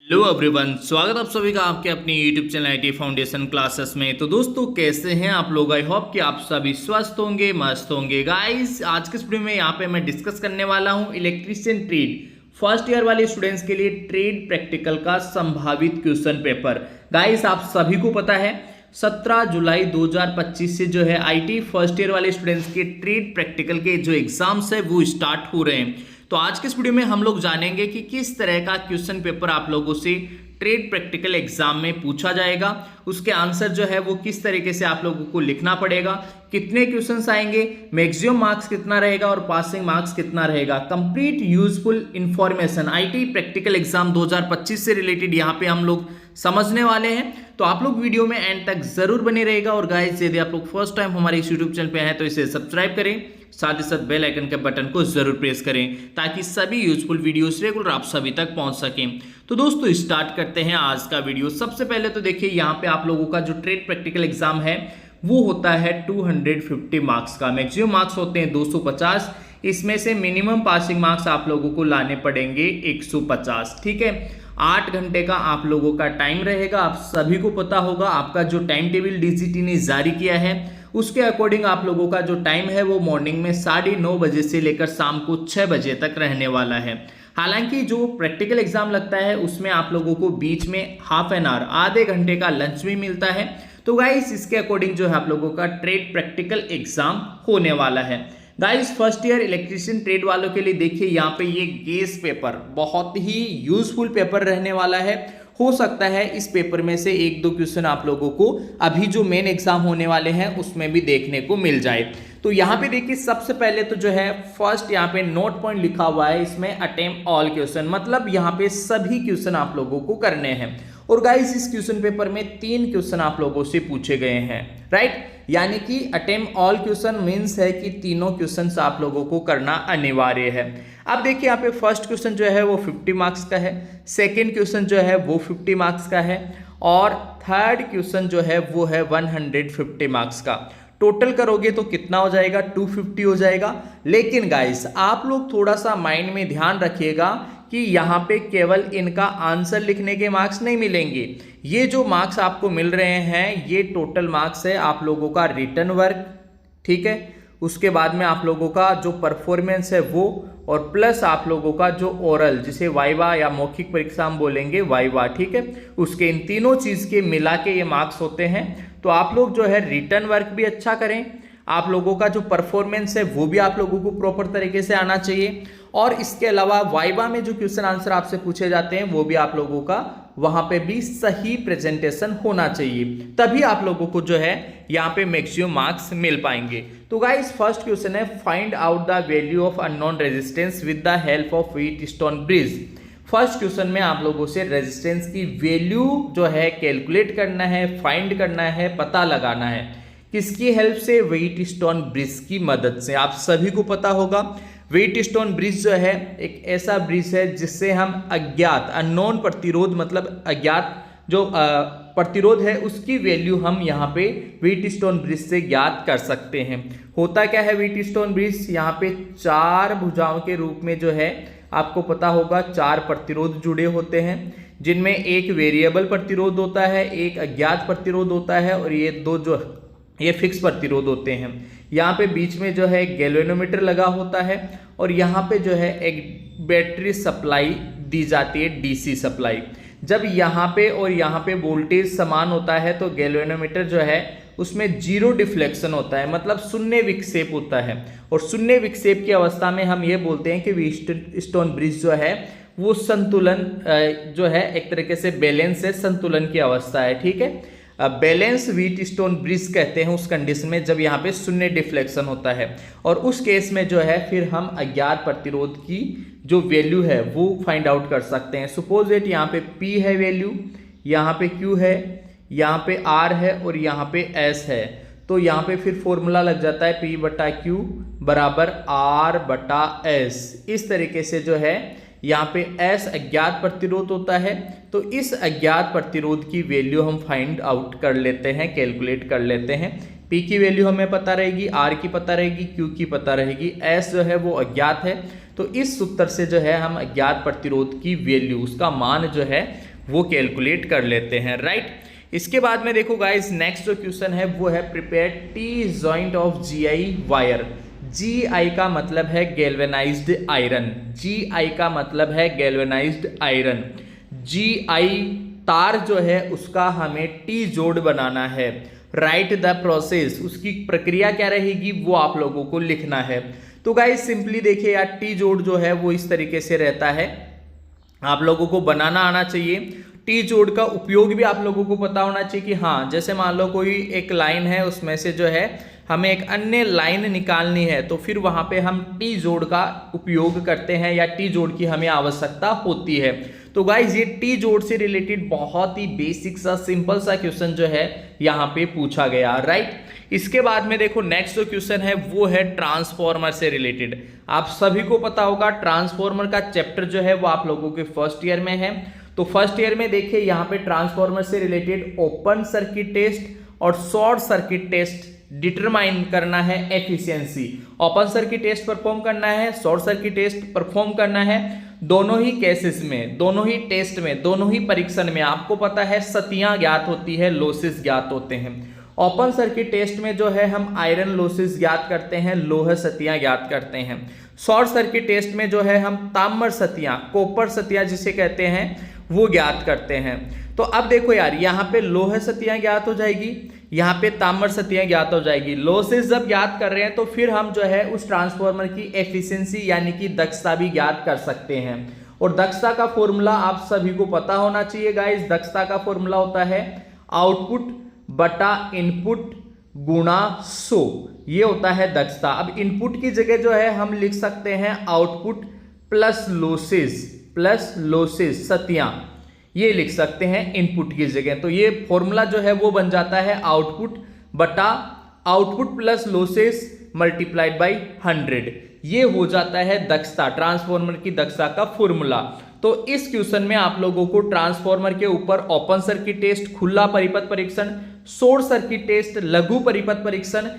Hello everyone, स्वागत आप सभी का आपके अपनी YouTube channel IT foundation classes में। तो दोस्तों, कैसे हैं आप लोग? आई होप कि आप सभी स्वस्थ होंगे, मस्त होंगे। गाइस, आज के इस वीडियो में यहाँ पे मैं डिस्कस करने वाला हूँ इलेक्ट्रीशियन ट्रेड फर्स्ट ईयर वाले स्टूडेंट्स के लिए ट्रेड प्रैक्टिकल का संभावित क्वेश्चन पेपर। गाइस, आप सभी को पता है 17 जुलाई 2025 से जो है आईटी फर्स्ट ईयर वाले स्टूडेंट्स के ट्रेड प्रैक्टिकल के जो एग्जाम्स है वो स्टार्ट हो रहे हैं। तो आज के इस वीडियो में हम लोग जानेंगे कि किस तरह का क्वेश्चन पेपर आप लोगों से ट्रेड प्रैक्टिकल एग्जाम में पूछा जाएगा, उसके आंसर जो है वो किस तरीके से आप लोगों को लिखना पड़ेगा, कितने क्वेश्चंस आएंगे, मैक्सिमम मार्क्स कितना रहेगा और पासिंग मार्क्स कितना रहेगा। Complete useful information IT practical exam 2025 से रिलेटेड यहाँ पे हम लोग समझने वाले हैं। तो आप लोग वीडियो में एंड तक जरूर बने रहेगा। और गाइस, यदि आप लोग फर्स्ट टाइम हमारे इस यूट्यूब चैनल पे हैं तो इसे सब्सक्राइब करें, साथ ही साथ बेल आइकन के बटन को जरूर प्रेस करें ताकि सभी यूजफुल वीडियोस रेगुलर आप सभी तक पहुंच सकें। तो दोस्तों, स्टार्ट करते हैं आज का वीडियो। सबसे पहले तो देखिए, यहाँ पे आप लोगों का जो ट्रेड प्रैक्टिकल एग्जाम है वो होता है 250 मार्क्स का। मैक्सिमम मार्क्स होते हैं 250, इसमें से मिनिमम पासिंग मार्क्स आप लोगों को लाने पड़ेंगे 150। ठीक है, 8 घंटे का आप लोगों का टाइम रहेगा। आप सभी को पता होगा, आपका जो टाइम टेबल डीजीटी ने जारी किया है उसके अकॉर्डिंग आप लोगों का जो टाइम है वो मॉर्निंग में 9:30 बजे से लेकर शाम को 6 बजे तक रहने वाला है। हालांकि जो प्रैक्टिकल एग्जाम लगता है उसमें आप लोगों को बीच में हाफ एन आवर, आधे घंटे का लंच भी मिलता है। तो गाइस, इसके अकॉर्डिंग जो है आप लोगों का ट्रेड प्रैक्टिकल एग्जाम होने वाला है। Guys, first year electrician trade वालों के लिए देखिए, यहाँ पे ये गेस पेपर बहुत ही यूजफुल पेपर रहने वाला है। हो सकता है इस पेपर में से एक दो क्वेश्चन आप लोगों को अभी जो मेन एग्जाम होने वाले हैं उसमें भी देखने को मिल जाए। तो यहाँ पे देखिए, सबसे पहले तो जो है फर्स्ट यहाँ पे नोट पॉइंट लिखा हुआ है, इसमें अटेम्प्ट ऑल क्वेश्चन, मतलब यहाँ पे सभी क्वेश्चन आप लोगों को करने हैं। और गाइस, इस क्वेश्चन पेपर में 3 क्वेश्चन आप लोगों से पूछे गए हैं, राइट। यानी कि अटेम्प्ट ऑल क्वेश्चन मीन्स है कि तीनों क्वेश्चंस आप लोगों को करना अनिवार्य है। अब देखिए, यहाँ पे फर्स्ट क्वेश्चन जो है वो 50 मार्क्स का है, सेकंड क्वेश्चन जो है वो 50 मार्क्स का है और थर्ड क्वेश्चन जो है वो है 150 मार्क्स का। टोटल करोगे तो कितना हो जाएगा? 250 हो जाएगा। लेकिन गाइस, आप लोग थोड़ा सा माइंड में ध्यान रखिएगा कि यहाँ पे केवल इनका आंसर लिखने के मार्क्स नहीं मिलेंगे। ये जो मार्क्स आपको मिल रहे हैं ये टोटल मार्क्स है आप लोगों का रिटन वर्क, ठीक है, उसके बाद में आप लोगों का जो परफॉर्मेंस है वो, और प्लस आप लोगों का जो ओरल, जिसे वाइवा या मौखिक परीक्षा हम बोलेंगे वाइवा, ठीक है, उसके इन तीनों चीज के मिला के ये मार्क्स होते हैं। तो आप लोग जो है रिटन वर्क भी अच्छा करें, आप लोगों का जो परफॉर्मेंस है वो भी आप लोगों को प्रॉपर तरीके से आना चाहिए। और इसके अलावा वाइवा में जो क्वेश्चन आंसर आपसे पूछे जाते हैं वो भी आप लोगों का वहां पे भी सही प्रेजेंटेशन होना चाहिए, तभी आप लोगों को जो है यहाँ पे मैक्सिमम मार्क्स मिल पाएंगे। तो गाइस, फर्स्ट क्वेश्चन है find out the value of unknown resistance with the help of Wheatstone bridge. First question में आप लोगों से रेजिस्टेंस की वैल्यू जो है कैलकुलेट करना है, फाइंड करना है, पता लगाना है। किसकी हेल्प से? व्हीटस्टोन ब्रिज की मदद से। आप सभी को पता होगा व्हीटस्टोन ब्रिज जो है एक ऐसा ब्रिज है जिससे हम अज्ञात, अननोन प्रतिरोध, मतलब अज्ञात जो प्रतिरोध है उसकी वैल्यू हम यहाँ पे व्हीटस्टोन ब्रिज से ज्ञात कर सकते हैं। होता क्या है व्हीटस्टोन ब्रिज? यहाँ पे 4 भुजाओं के रूप में जो है आपको पता होगा 4 प्रतिरोध जुड़े होते हैं, जिनमें एक वेरिएबल प्रतिरोध होता है, एक अज्ञात प्रतिरोध होता है और ये 2 जो ये फिक्स प्रतिरोध होते हैं। यहाँ पे बीच में जो है गैल्वेनोमीटर लगा होता है और यहाँ पे जो है एक बैटरी सप्लाई दी जाती है, डीसी सप्लाई। जब यहाँ पे और यहाँ पे वोल्टेज समान होता है तो गैल्वेनोमीटर जो है उसमें 0 डिफ्लेक्शन होता है, मतलब शून्य विक्षेप होता है। और शून्य विक्षेप की अवस्था में हम ये बोलते हैं कि व्हीटस्टोन ब्रिज जो है वो संतुलन जो है एक तरीके से बैलेंस है, संतुलन की अवस्था है, ठीक है। बैलेंस व्हीटस्टोन ब्रिज कहते हैं उस कंडीशन में जब यहाँ पे शून्य डिफ्लेक्शन होता है। और उस केस में जो है फिर हम अज्ञात प्रतिरोध की जो वैल्यू है वो फाइंड आउट कर सकते हैं। सपोज इट यहाँ पे P है वैल्यू, यहाँ पे Q है, यहाँ पे R है और यहाँ पे S है। तो यहाँ पे फिर फॉर्मूला लग जाता है P/Q बराबर R/S। इस तरीके से जो है यहाँ पे S अज्ञात प्रतिरोध होता है, तो इस अज्ञात प्रतिरोध की वैल्यू हम फाइंड आउट कर लेते हैं, कैलकुलेट कर लेते हैं। P की वैल्यू हमें पता रहेगी, R की पता रहेगी, Q की पता रहेगी, S जो है वो अज्ञात है। तो इस सूत्र से जो है हम अज्ञात प्रतिरोध की वैल्यू, उसका मान जो है वो कैलकुलेट कर लेते हैं, राइट। इसके बाद में देखो गाइस, नेक्स्ट जो क्वेश्चन है वो है prepare T joint of GI wire. GI का मतलब है गैल्वेनाइज्ड आयरन, जीआई का मतलब है गैल्वेनाइज्ड आयरन। जीआई तार जो है उसका हमें टी जोड़ बनाना है। राइट द प्रोसेस, उसकी प्रक्रिया क्या रहेगी वो आप लोगों को लिखना है। तो गाइस सिंपली देखिए यार, टी जोड़ जो है वो इस तरीके से रहता है, आप लोगों को बनाना आना चाहिए। टी जोड़ का उपयोग भी आप लोगों को पता होना चाहिए कि हाँ, जैसे मान लो कोई एक लाइन है, उसमें से जो है हमें एक अन्य लाइन निकालनी है, तो फिर वहां पे हम टी जोड़ का उपयोग करते हैं या टी जोड़ की हमें आवश्यकता होती है। तो गाइज ये टी जोड़ से रिलेटेड बहुत ही बेसिक सा सिंपल सा क्वेश्चन जो है यहाँ पे पूछा गया, राइट। इसके बाद में देखो नेक्स्ट जो क्वेश्चन है वो है ट्रांसफॉर्मर से रिलेटेड। आप सभी को पता होगा ट्रांसफॉर्मर का चैप्टर जो है वो आप लोगों के फर्स्ट ईयर में है। तो फर्स्ट ईयर में देखिए यहाँ पे ट्रांसफॉर्मर से रिलेटेड ओपन सर्किट टेस्ट और शॉर्ट सर्किट टेस्ट डिटरमाइन करना है efficiency. Open circuit test perform करना है, शॉर्ट सर्किट टेस्ट परफॉर्म करना है। दोनों ही केसेस में, दोनों ही टेस्ट में, दोनों ही परीक्षण में आपको पता है सतियां ज्ञात होती है, लॉसेस ज्ञात होते हैं। ओपन सर्किट टेस्ट में जो है हम आयरन लॉसेस ज्ञात करते हैं, लोह सतियां ज्ञात करते हैं। शॉर्ट सर्किट टेस्ट में जो है हम ताम्र सतियां, कॉपर सतियां जिसे कहते हैं, वो ज्ञात करते हैं। तो अब देखो यार, यहाँ पे लोह सतियां ज्ञात हो जाएगी, यहाँ पे ताम्र सतियां ज्ञात हो जाएगी। लॉसेस जब ज्ञात कर रहे हैं तो फिर हम जो है उस ट्रांसफॉर्मर की एफिशिएंसी यानी कि दक्षता भी ज्ञात कर सकते हैं। और दक्षता का फॉर्मूला आप सभी को पता होना चाहिए गाइस। दक्षता का फॉर्मूला होता है आउटपुट बटा इनपुट गुणा 100, ये होता है दक्षता। अब इनपुट की जगह जो है हम लिख सकते हैं आउटपुट प्लस लॉसेस सतियां, ये लिख सकते हैं इनपुट की जगह। तो ये फॉर्मूला जो है वो बन जाता है आउटपुट बटा output plus losses multiplied by 100, ये हो जाता है दक्षता, ट्रांसफॉर्मर की दक्षता का फॉर्मूला। तो इस क्वेश्चन में आप लोगों को ट्रांसफॉर्मर के ऊपर ओपन सर्किट टेस्ट, खुला परिपथ परीक्षण, शॉर्ट सर्किट टेस्ट, लघु परिपथ परीक्षण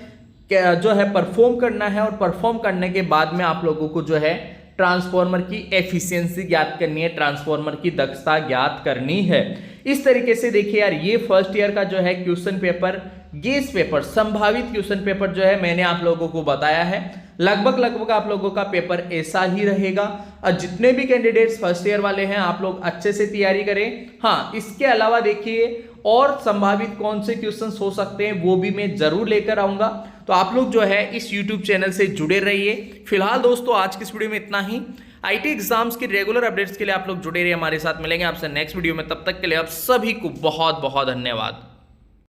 जो है परफॉर्म करना है। और परफॉर्म करने के बाद में आप लोगों को जो है ट्रांसफॉर्मर की एफिशिएंसी ज्ञात करनी है, ट्रांसफॉर्मर की दक्षता ज्ञात करनी है। इस तरीके से देखिए यार, ये फर्स्ट ईयर का जो है क्वेश्चन पेपर, गेस पेपर, संभावित क्वेश्चन पेपर जो है मैंने आप लोगों को बताया है। लगभग आप लोगों का पेपर ऐसा ही रहेगा। और जितने भी कैंडिडेट्स फर्स्ट ईयर वाले हैं, आप लोग अच्छे से तैयारी करें। हाँ, इसके अलावा देखिए और संभावित कौन से क्वेश्चंस हो सकते हैं वो भी मैं जरूर लेकर आऊंगा। तो आप लोग जो है इस YouTube चैनल से जुड़े रहिए। फिलहाल दोस्तों आज की इस वीडियो में इतना ही। आईटी एग्जाम्स की रेगुलर अपडेट्स के लिए आप लोग जुड़े रहिए, हमारे साथ मिलेंगे आपसे नेक्स्ट वीडियो में। तब तक के लिए आप सभी को बहुत बहुत धन्यवाद।